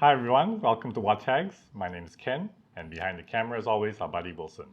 Hi everyone, welcome to Watch Hags. My name is Ken, and behind the camera as always our buddy Wilson.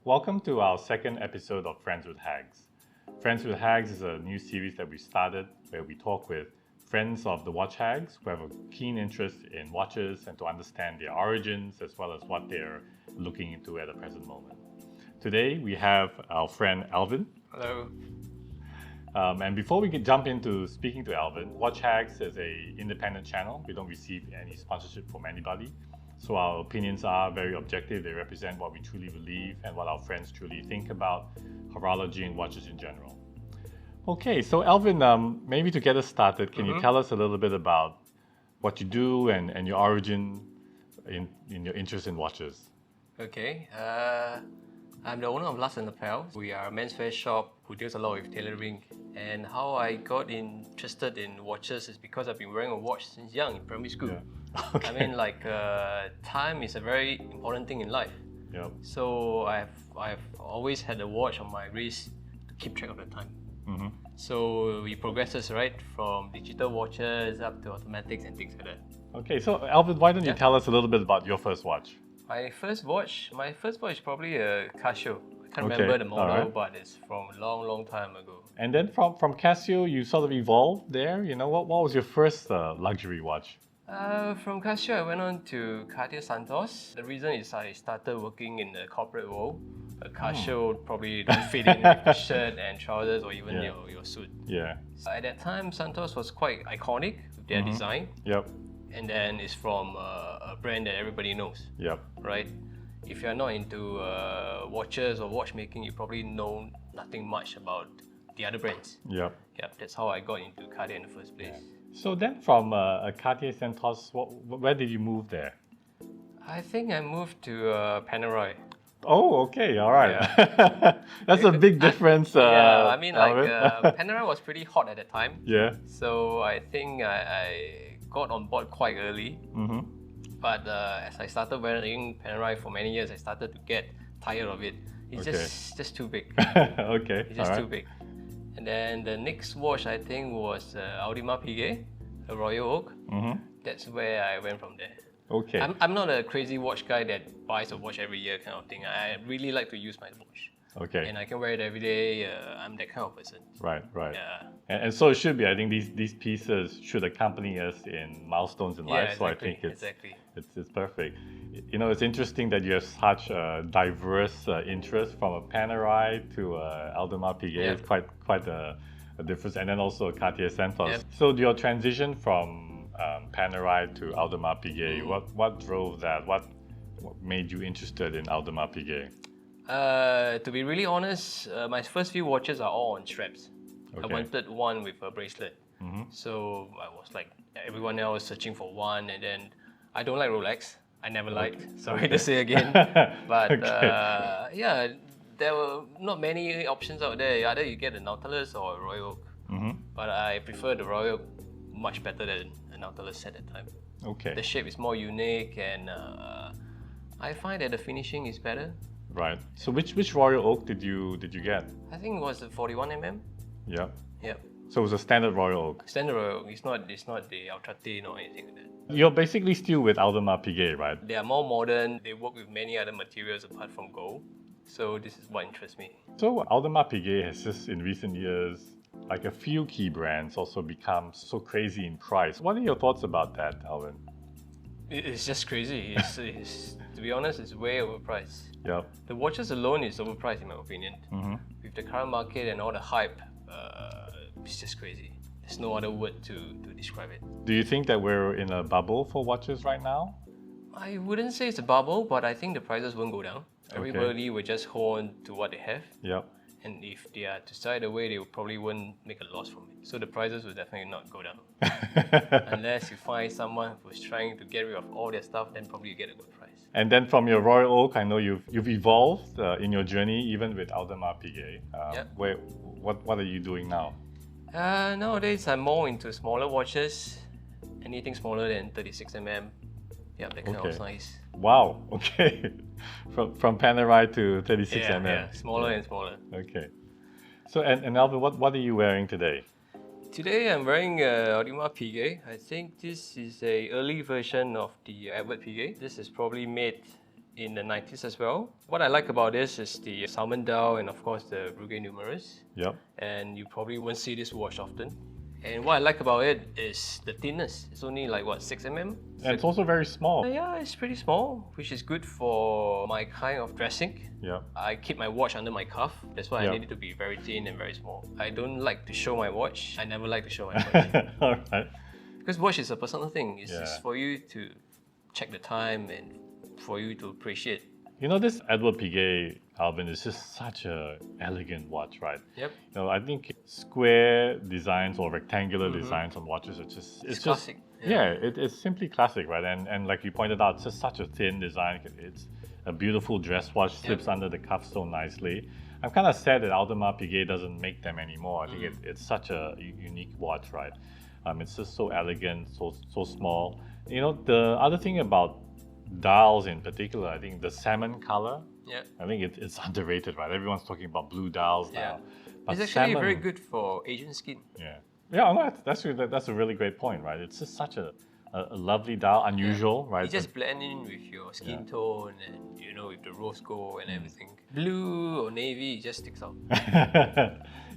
Welcome to our second episode of Friends with Hags. Friends with Hags is a new series that we started where we talk with friends of the watch hags who have a keen interest in watches and to understand their origins as well as what they're looking into at the present moment. Today we have our friend Alvin. Hello. And before we jump into speaking to Alvin, Watch Hags is an independent channel. We don't receive any sponsorship from anybody. So our opinions are very objective. They represent what we truly believe and what our friends truly think about horology and watches in general. Okay, so Alvin, maybe to get us started, can you tell us a little bit about what you do and your origin in your interest in watches? Okay. I'm the owner of Last and Lapel. We are a menswear shop who deals a lot with tailoring. And how I got interested in watches is because I've been wearing a watch since young in primary school. Yeah. Okay. I mean, time is a very important thing in life. Yep. So I've always had a watch on my wrist to keep track of the time. Mm-hmm. So we progresses right from digital watches up to automatics and things like that. Okay, so Alvin, why don't you tell us a little bit about your first watch? My first watch is probably a Casio. I can't remember the model, but it's from a long time ago. And then from Casio, you sort of evolved there. You know, what was your first luxury watch? From Casio, I went on to Cartier Santos. The reason is I started working in the corporate world. Casio probably don't fit in with the shirt and trousers or even your suit. Yeah. So at that time, Santos was quite iconic with their design. Yep. And then it's from a brand that everybody knows. Yep. Right? If you're not into watches or watchmaking, you probably know nothing much about the other brands. Yep. Yep, that's how I got into Cartier in the first place. So then from Cartier Santos, where did you move there? I think I moved to Panerai. Oh, okay, all right. Yeah. That's a big difference. Panerai was pretty hot at that time. Yeah. So I think I got on board quite early. Mm-hmm. But as I started wearing Panerai for many years, I started to get tired of it. It's just too big. Okay. It's just too big. And then the next watch I think was Audemars Piguet, a Royal Oak. Mm-hmm. That's where I went from there. Okay. I'm not a crazy watch guy that buys a watch every year kind of thing. I really like to use my watch. Okay. And I can wear it every day. I'm that kind of person. Right. Yeah. And so it should be. I think these pieces should accompany us in milestones in life. Exactly, so I think it's perfect. You know, it's interesting that you have such a diverse interest from a Panerai to Audemars Piguet. Yeah. It's quite a difference, and then also Cartier Santos. Yep. So your transition from Panerai to Audemars Piguet, what drove that? What made you interested in Audemars Piguet? To be really honest, my first few watches are all on straps. Okay. I wanted one with a bracelet. Mm-hmm. So I was like everyone else searching for one, and then I don't like Rolex. I never liked. Sorry to say again. But there were not many options out there. Either you get a Nautilus or a Royal Oak. Mm-hmm. But I prefer the Royal Oak much better than a Nautilus at that time. Okay. The shape is more unique, and I find that the finishing is better. Right. So which Royal Oak did you get? I think it was the 41mm. Yep. Yep. So it was a standard Royal Oak. Standard Royal Oak. It's not the Ultra Thin or anything like that. You're basically still with Audemars Piguet, right? They are more modern. They work with many other materials apart from gold. So this is what interests me. So Audemars Piguet has just in recent years, like a few key brands also become so crazy in price. What are your thoughts about that, Alvin? It's just crazy. It's to be honest, it's way overpriced. Yep. The watches alone is overpriced in my opinion. Mm-hmm. With the current market and all the hype, it's just crazy. There's no other word to describe it. Do you think that we're in a bubble for watches right now? I wouldn't say it's a bubble, but I think the prices won't go down. Everybody will just hold on to what they have. Yep. And if they are to side away, they probably won't make a loss from it. So the prices will definitely not go down. Unless you find someone who's trying to get rid of all their stuff, then probably you get a good price. And then from your Royal Oak, I know you've evolved in your journey, even with Audemars Piguet. What are you doing now? Nowadays, I'm more into smaller watches. Anything smaller than 36mm, Yeah, that kind of size. Wow. Okay. From Panerai to 36 Yeah, mm. yeah, smaller and smaller. Okay. So and Alvin, what are you wearing today? Today I'm wearing Audemars Piguet. I think this is a early version of the Edward Piguet. This is probably made in the 90s as well. What I like about this is the salmon dial and of course the Breguet numerous. Yep. And you probably won't see this watch often. And what I like about it is the thinness. It's only like what, 6 mm? And it's also very small. Yeah, it's pretty small, which is good for my kind of dressing. Yeah. I keep my watch under my cuff. That's why I need it to be very thin and very small. I don't like to show my watch. I never like to show my watch. All right. Because watch is a personal thing. It's just for you to check the time and for you to appreciate. You know, this Edward Piguet, Alvin, is just such a elegant watch, right? Yep. You know, I think square designs or rectangular designs on watches are just... It's classic. Yeah, it's simply classic, right? And like you pointed out, it's just such a thin design. It's a beautiful dress watch, slips under the cuff so nicely. I'm kind of sad that Audemars Piguet doesn't make them anymore. I think it's such a unique watch, right? It's just so elegant, so small. You know, the other thing about dials in particular, I think the salmon color, I think it's underrated, right? Everyone's talking about blue dials now. But it's actually very good for Asian skin. Yeah, no, that's a really great point, right? It's just such a lovely dial, unusual, right? You just blend in with your skin tone and, you know, with the rose gold and everything. Blue or navy, it just sticks out.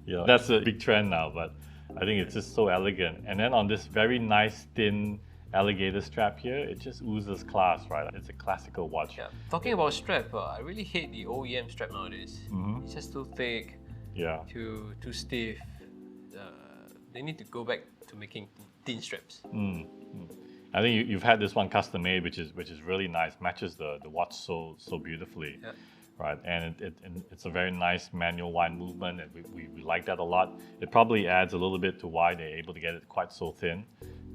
Yeah, that's a big trend now, but I think it's just so elegant. And then on this very nice, thin alligator strap here, it just oozes class, right? It's a classical watch. Yeah. Talking about strap, I really hate the OEM strap nowadays. It's just too thick, too stiff. They need to go back to making thin straps. I think you've had this one custom made, which is really nice. Matches the watch so beautifully, right? And it's a very nice manual wind movement, and we like that a lot. It probably adds a little bit to why they're able to get it quite so thin.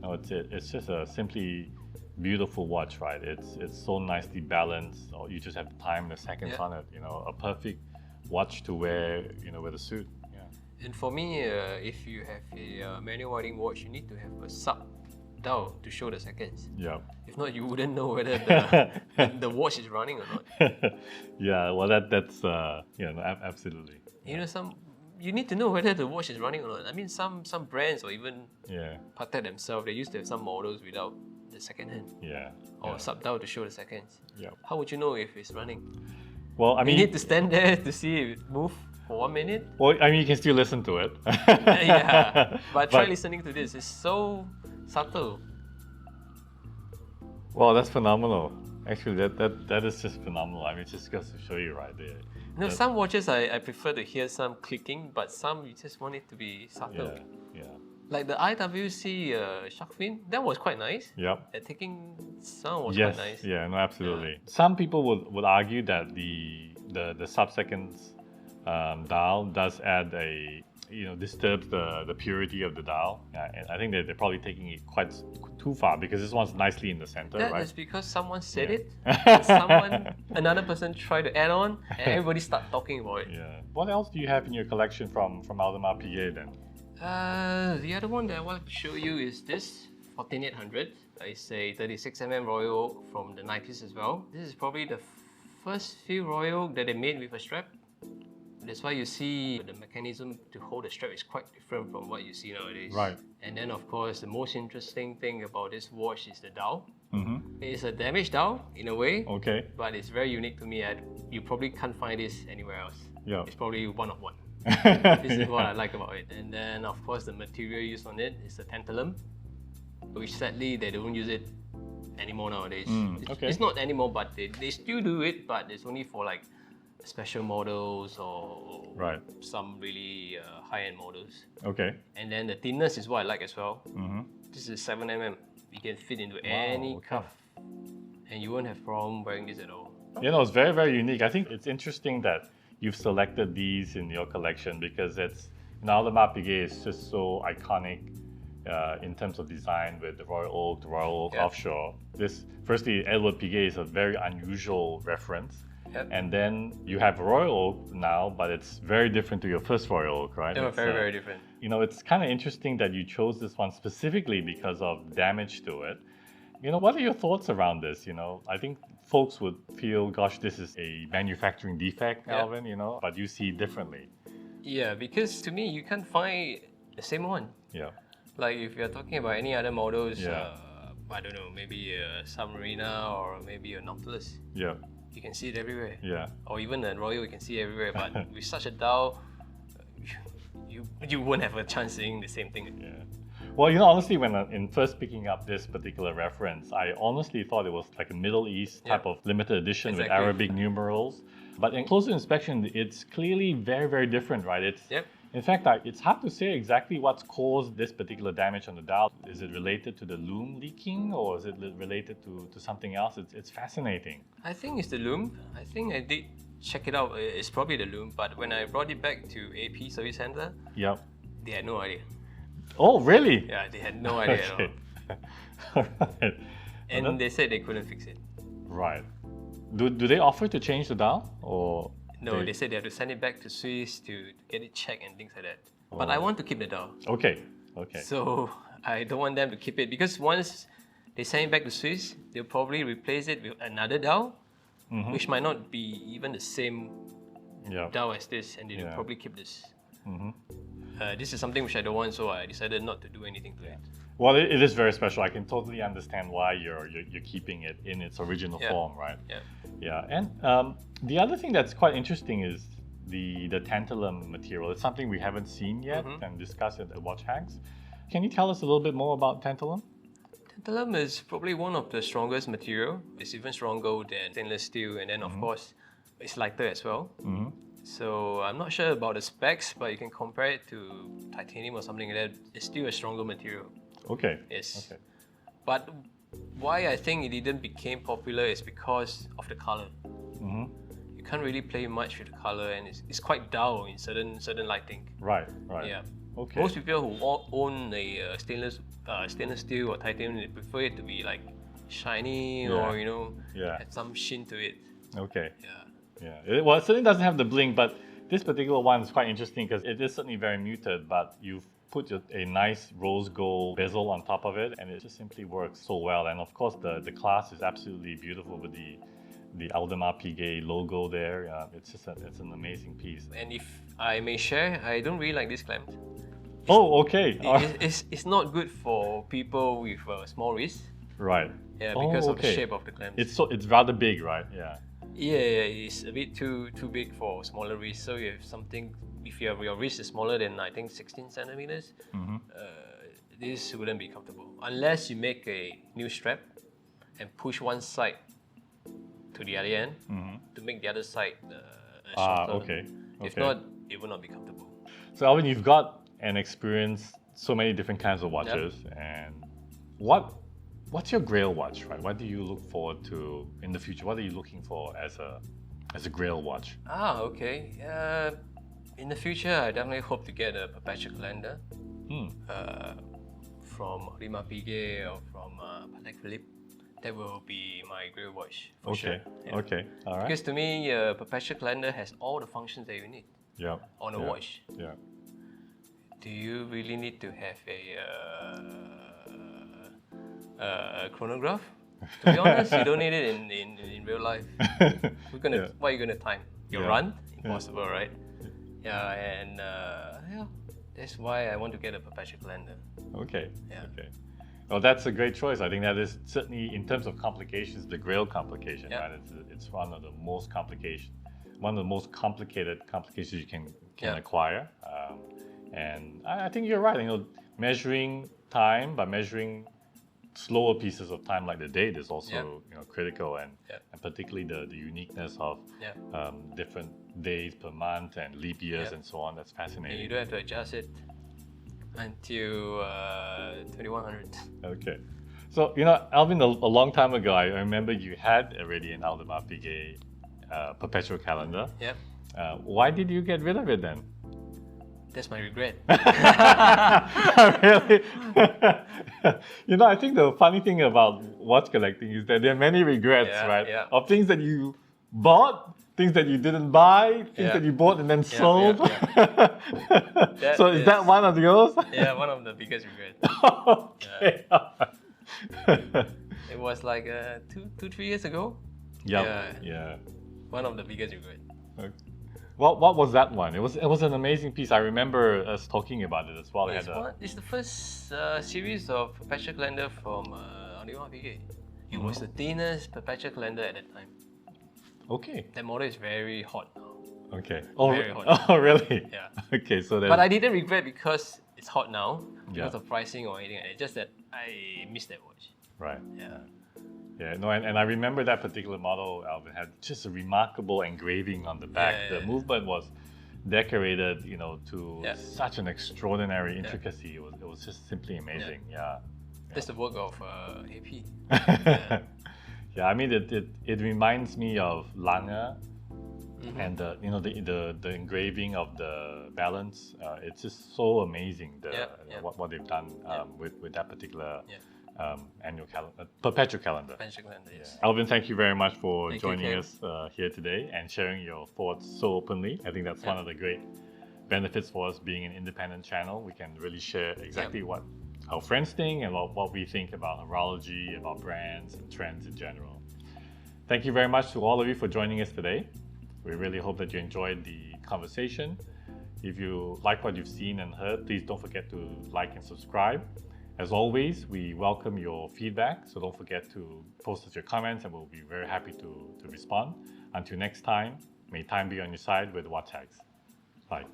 No, it's just a simply beautiful watch, right? It's so nicely balanced. Or you just have the time and the seconds on it. You know, a perfect watch to wear. You know, with a suit. And for me, if you have a manual winding watch, you need to have a sub dial to show the seconds. Yeah. If not, you wouldn't know whether the watch is running or not. Yeah. Well, that's absolutely. You know, you need to know whether the watch is running or not. I mean, some brands or even Patek themselves, they used to have some models without the second hand. Or sub dial to show the seconds. How would you know if it's running? Well, I mean, you need to stand there to see it move for 1 minute. Well, I mean, you can still listen to it. But try listening to this. It's so subtle. Well, that's phenomenal. Actually, that is just phenomenal. I mean, it just goes to show you right there. No, some watches I prefer to hear some clicking, but some you just want it to be subtle. Yeah. Like the IWC shark fin, that was quite nice. Yep. The ticking sound was quite nice. Yeah, no, absolutely. Some people would argue that the sub-seconds dial does add disturbs the purity of the dial. And I think they're probably taking it quite too far because this one's nicely in the center, right? That is because someone said it, another person tried to add on, and everybody started talking about it. Yeah. What else do you have in your collection from Audemars Piguet then? The other one that I want to show you is this 14800. It's a 36mm Royal Oak from the 90s as well. This is probably the first few Royal Oak that they made with a strap. That's why you see the mechanism to hold the strap is quite different from what you see nowadays. Right. And then of course, the most interesting thing about this watch is the dial. It's a damaged dial in a way. Okay. But it's very unique to me. You probably can't find this anywhere else. Yeah. It's probably one of one. This is what I like about it. And then of course, the material used on it is the tantalum, which sadly they don't use it anymore nowadays. It's not anymore, but they still do it, but it's only for like special models or some really high-end models. Okay. And then the thinness is what I like as well. This is 7mm. You can fit into any cuff, and you won't have problem wearing this at all. You know, it's very, very unique. I think it's interesting that you've selected these in your collection because Audemars Piguet is just so iconic in terms of design with the Royal Oak offshore. Firstly, Edward Piguet is a very unusual reference. And then you have Royal Oak now, but it's very different to your first Royal Oak, right? They were very different. You know, it's kind of interesting that you chose this one specifically because of damage to it. what are your thoughts around this? I think folks would feel, gosh, this is a manufacturing defect, Yeah. Alvin, but you see it differently. Yeah, because to me, you can't find the same one. Yeah. Like if you're talking about any other models, Yeah. I don't know, maybe a Submarina or maybe a Nautilus, Yeah. you can see it everywhere. Yeah. Or even a Royal, you can see it everywhere. But with such a dial, you won't have a chance seeing the same thing. Yeah. Well, honestly, when in first picking up this particular reference, I honestly thought it was like a Middle East type of limited edition with Exactly. Arabic numerals. But in closer inspection, it's clearly very, very different, right? Yep. In fact, it's hard to say exactly what's caused this particular damage on the dial. Is it related to the loom leaking, or is it related to something else? It's fascinating. I think it's the loom. I think I did check it out. It's probably the loom. But when I brought it back to AP Service Center, Yep. they had no idea. Oh, really? Yeah, they had no idea at all. All right. And they said they couldn't fix it. Right. Do they offer to change the dial, or? No, they said they have to send it back to Swiss to get it checked and things like that. But I want to keep the dial. Okay. Okay. So I don't want them to keep it because once they send it back to Swiss, they'll probably replace it with another dial, which might not be even the same Yeah. dial as this, and they'll Yeah. probably keep this. This is something which I don't want, so I decided not to do anything to it. Well, it is very special. I can totally understand why you're keeping it in its original form, right? Yeah. Yeah. And the other thing that's quite interesting is the tantalum material. It's something we haven't seen yet and discussed at Watch Hags. Can you tell us a little bit more about tantalum? Tantalum is probably one of the strongest material. It's even stronger than stainless steel, and then of course, it's lighter as well. So I'm not sure about the specs, but you can compare it to titanium or something like that. It's still a stronger material. Okay. Yes. Okay. But why I think it didn't become popular is because of the color. You can't really play much with the color, and it's quite dull in certain lighting. Right. Right. Yeah. Okay. Most people who own a stainless steel or titanium, they prefer it to be like shiny or Yeah. had some sheen to it. Okay. Yeah. Yeah. Well, it certainly doesn't have the bling, but this particular one is quite interesting because it is certainly very muted, but you've put a nice rose gold bezel on top of it, and it just simply works so well. And of course, the class is absolutely beautiful with the Audemars Piguet logo there. It's an amazing piece. And if I may share, I don't really like this clamp. Oh, okay. It's not good for people with small wrists. Right. Yeah, because of the okay. shape of the clamp. It's rather big, right? Yeah. Yeah, it's a bit too big for smaller wrists. So if your wrist is smaller than I think 16 centimeters, this wouldn't be comfortable unless you make a new strap and push one side to the other end to make the other side shorter. Okay. If not, it will not be comfortable. So Alvin, you've got an experience so many different kinds of watches, and what's your grail watch, right? What do you look forward to in the future? What are you looking for as a grail watch? Okay. In the future, I definitely hope to get a perpetual calendar from Audemars Piguet or from Patek Philippe. That will be my grail watch for sure. Yeah. Okay. All right. Because to me, a perpetual calendar has all the functions that you need Yeah. on a watch. Yeah. Do you really need to have a chronograph? To be honest, you don't need it in real life. What are you gonna time? Your run? Impossible, right? Yeah, and that's why I want to get a perpetual calendar. Okay. Yeah. Okay. Well, that's a great choice. I think that is certainly, in terms of complications, the grail complication, right? It's one of the most complicated complications you can acquire. And I think you're right. Measuring time, but measuring slower pieces of time like the date is also critical, and particularly the uniqueness of different days per month and leap years and so on. That's fascinating. And you don't have to adjust it until 2100. Okay. So, Alvin, a long time ago, I remember you had already an Audemars Piguet perpetual calendar. Yep. Why did you get rid of it then? That's my regret. Really? I think the funny thing about watch collecting is that there are many regrets, right? Yeah. Of things that you bought, things that you didn't buy, things that you bought and then sold. So is that one of yours? Yeah, one of the biggest regrets. Okay. It was like 3 years ago. Yeah. One of the biggest regrets. Okay. What was that one? It was an amazing piece. I remember us talking about it as well. It had It's the first series of perpetual calendar from Audemars Piguet. It was the thinnest perpetual calendar at that time. Okay. That model is very hot now. Okay. Very hot. Oh, really? Yeah. Okay, so then. But I didn't regret because it's hot now, because Yeah. of pricing or anything. It's just that I missed that watch. Right. Yeah. Yeah. No, and I remember that particular model, Alvin, had just a remarkable engraving on the back. Yeah. The movement was decorated, to Yeah. such an extraordinary intricacy. It was just simply amazing. Yeah. That's the work of AP. Yeah, I mean it reminds me of Lange and the engraving of the balance. It's just so amazing what they've done with that particular annual calendar, perpetual calendar. Perpetual calendar, yes. Alvin, thank you very much for Thank you, joining Kim. us here today and sharing your thoughts so openly. I think that's one of the great benefits for us being an independent channel. We can really share exactly what our friends think and what we think about horology, about brands and trends in general. Thank you very much to all of you for joining us today. We really hope that you enjoyed the conversation. If you like what you've seen and heard, please don't forget to like and subscribe. As always, we welcome your feedback, so don't forget to post us your comments and we'll be very happy to respond. Until next time, may time be on your side with Watch Hags. Bye.